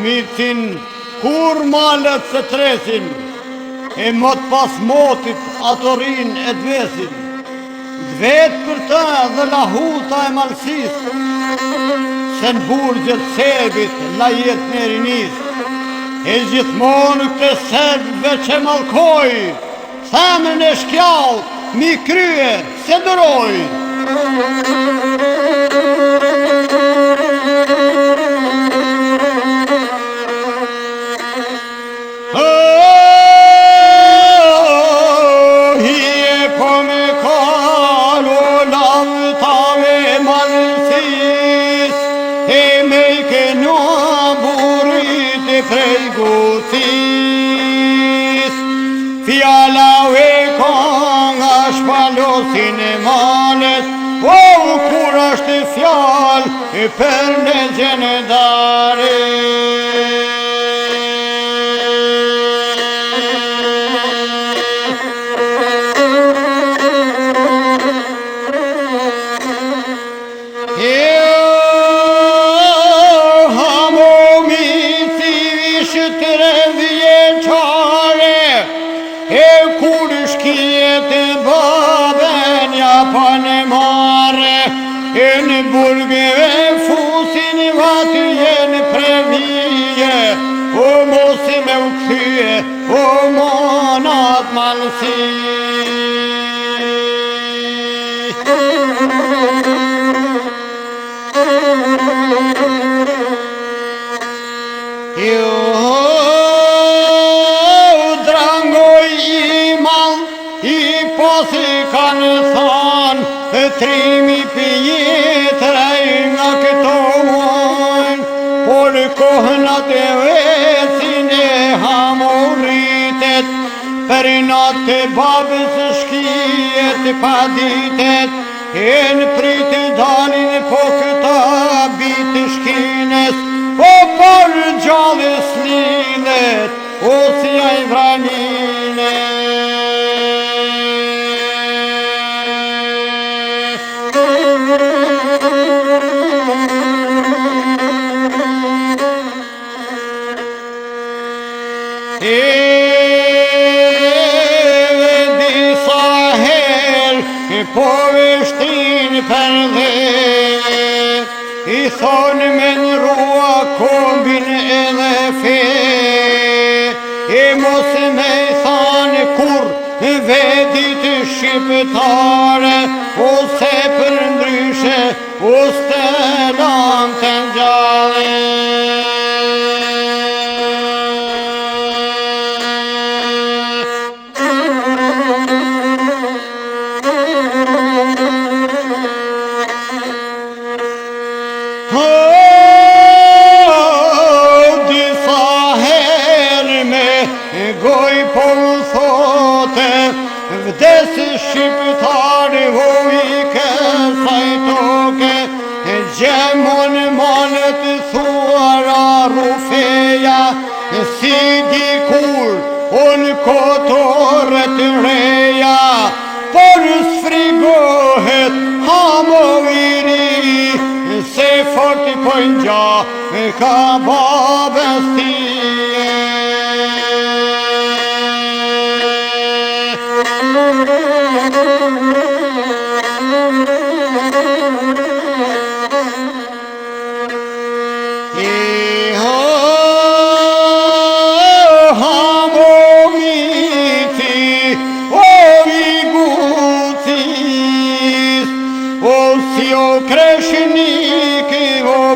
micin, kur malet se tresin, e mot pas motit ato rin e dvesin. Dvet për të dhe lahuta e malsis, se në burgjet sebit la jet në rinis. E gjithmonë këtë sebve që malkoj, thamën e shkjall, mi krye se dëroj. Fjala e konga shpalosin e malet, o kur është fjall për në gjenedare. Në burgëve fusin vatë jenë previje, o mos me u këthyje, o monat malësi. Drangoj i mal, i posi kanë thonë, trimi për jetërej nga këto muajnë, por kohnat e vecin e hamuritet, për natë babës shkijet pa ditet, e në pritë dalin po këta bitë shkines, o por gjallës lidhet, o si a i vranine. Disa her po vështin për dhe, i thonë me nërua kombin edhe fe, e mos me thonë kur vedit shqiptare, ose për ndryshe, ose lam të gjallë. Goj po thote, vdes shqiptari ho i kësaj toke, gjemon manet thuara rufeja, si dikur unë kotoret reja, por sfrigohet hamoviri, se forti po nja ka babës tije.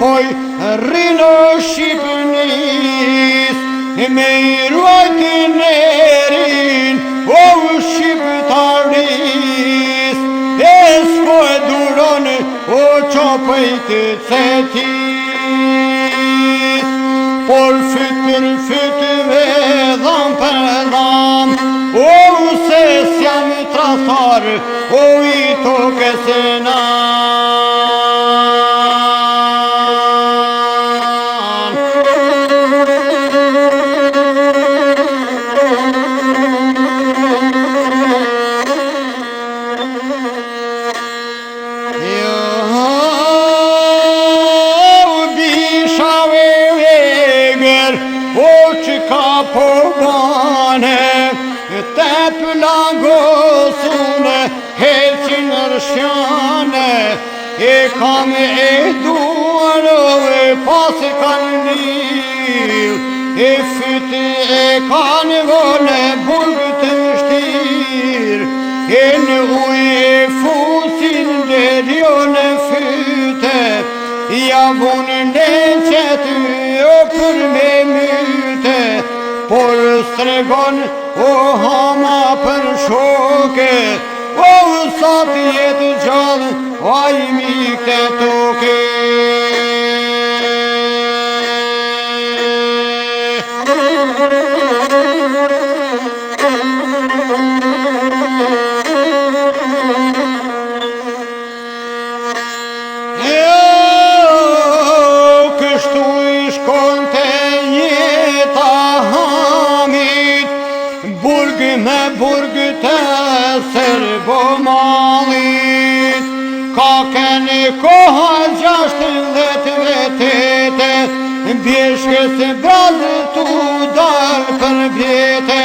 Poi rinë Shqipënis, me i ruajtë nerin, o shqiptaris, e s'po e duron, o qopëjtë cetis, por fytër fytëve dham për dham, o se s'jam trasar, o i toke se Te plagosune heqin rëshjane, e kam e duar e pas e kanë njërë, e fyty e kanë vone burgë të shtirë, e në uj e fusin dhe rio në fyte, ja vunë në qëtë o për me myte, por stregon o hama për shoke, o sa të jetë gjallë, o i mik të toke. Kështu i shkon të jeta hamit, burg me burg të Serbomalit, ka kene koha 16 vetete, bjeshke se brazë tu dal për vjete,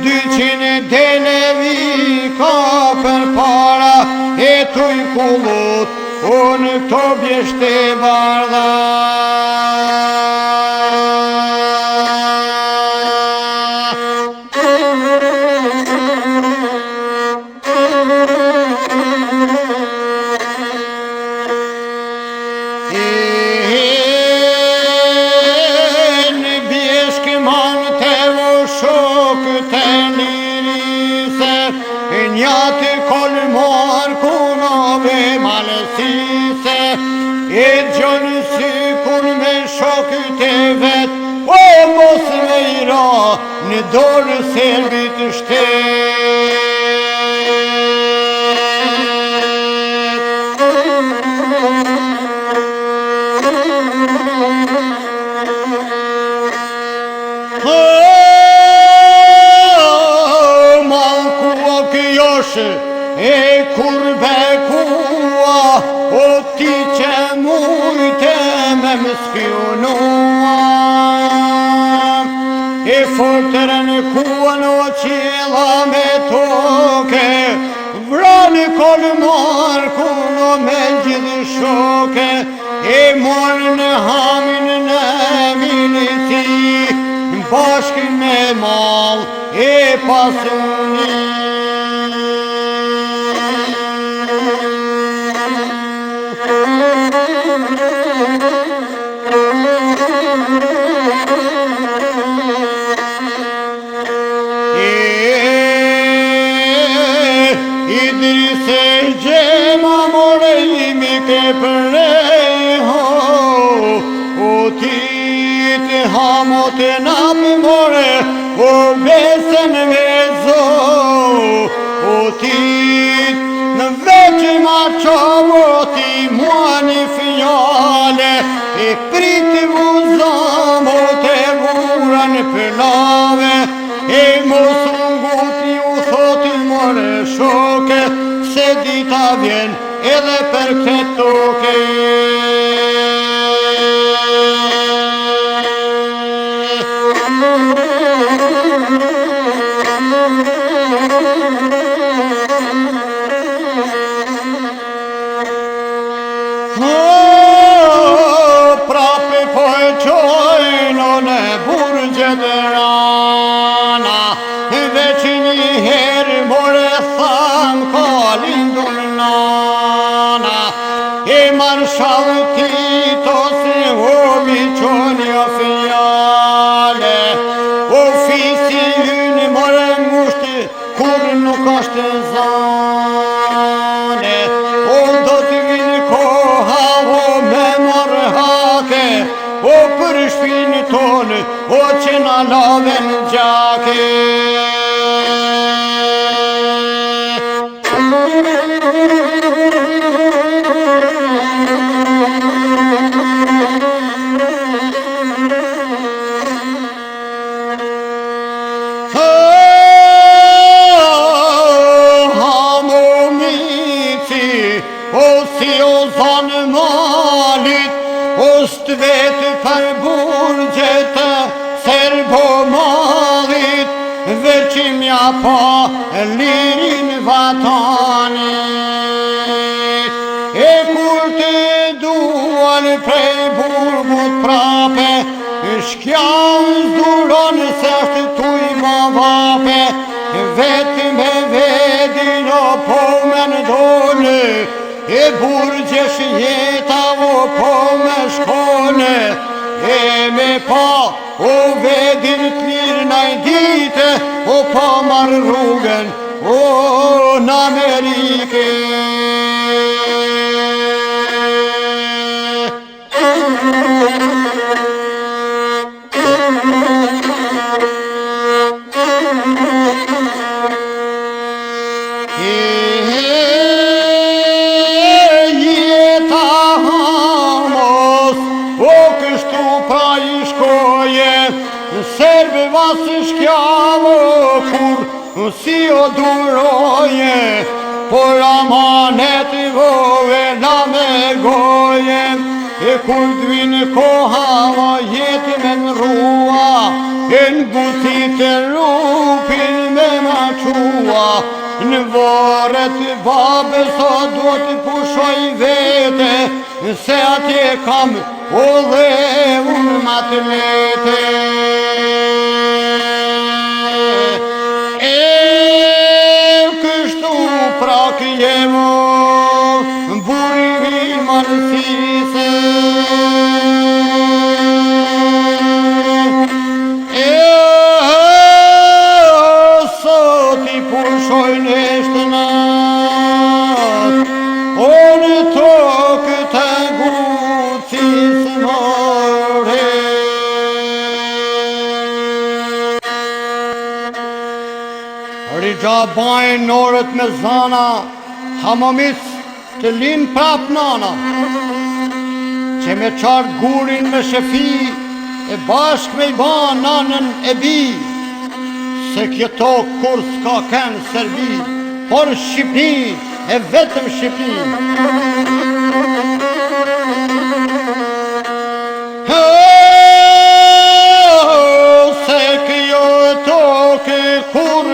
200 delevi ka për para, e tuj kullut, unë këto bjeshte bardha. Në bjeshke man të vo shok të lirise, njatë kolmar kunove malësise, e gjonë si kun me shok të vet, o mos me i ra në dorë selbit shtet. Malkua këjosh e kur bekua, o ti që mujte me më spionua, e fortërën kuan o qila me toke, vranë kolmar kuno me gjithë shoke, e morë në hamin në militi, bashkë me mal e pasuni. Idrise gjema more imi ke përrej ho, o tit hamot e napi more, o besen me zo, o tit në veqë ma qovo ti mua një fjale, e priti vuzamo te vura në pëllave, e mos unguti u thoti more shoke, se dita vjen edhe për këtë toke. Prape po e qojno në burgjet rana, veç një herë more tham ka lindur nana, e marshal Tito se hobi qonja fjale, ofisi hynë more mushti kur nuk ashtë zane, o do të vinë koha o me morë hake, o për shpinë tonë o që na laven gjake. O si o zonë malit, o stvetë për burgjet Serbomalit, pa lirin vatanit. E kur të duan prej burgut prape, shkjau zduron se është tuj ma vape, vetë me vedin o po me në dole, e burgjesh jeta o po me shkone, e me pa o vedin të lirë naj dite, o pa marrë rrugën o në Amerike. Jeta hamos, o kështu pra I shkoje, serbe vasë shkjavë kur si o duroje, por amanet I vove na me goje, e kur d'vinë koha ma jeti me nrua, e n'gutit e lupin me maqua, në varet babës o do të pushoj vete, se atje kam o dhe unë matë lete. E kështu prak jemo, buri vilmanësise, pushoj neshtë nat, o në tokë të gucis more. Rigja bajnë norët me zana, hamamis të linë prap nana, që me qartë gurin me shefi, e bashk me I ban nanën e bi, se kjeto kur s'ka kënë Serbi, por Shqipni e vetëm Shqipni. Se kjo tokë kur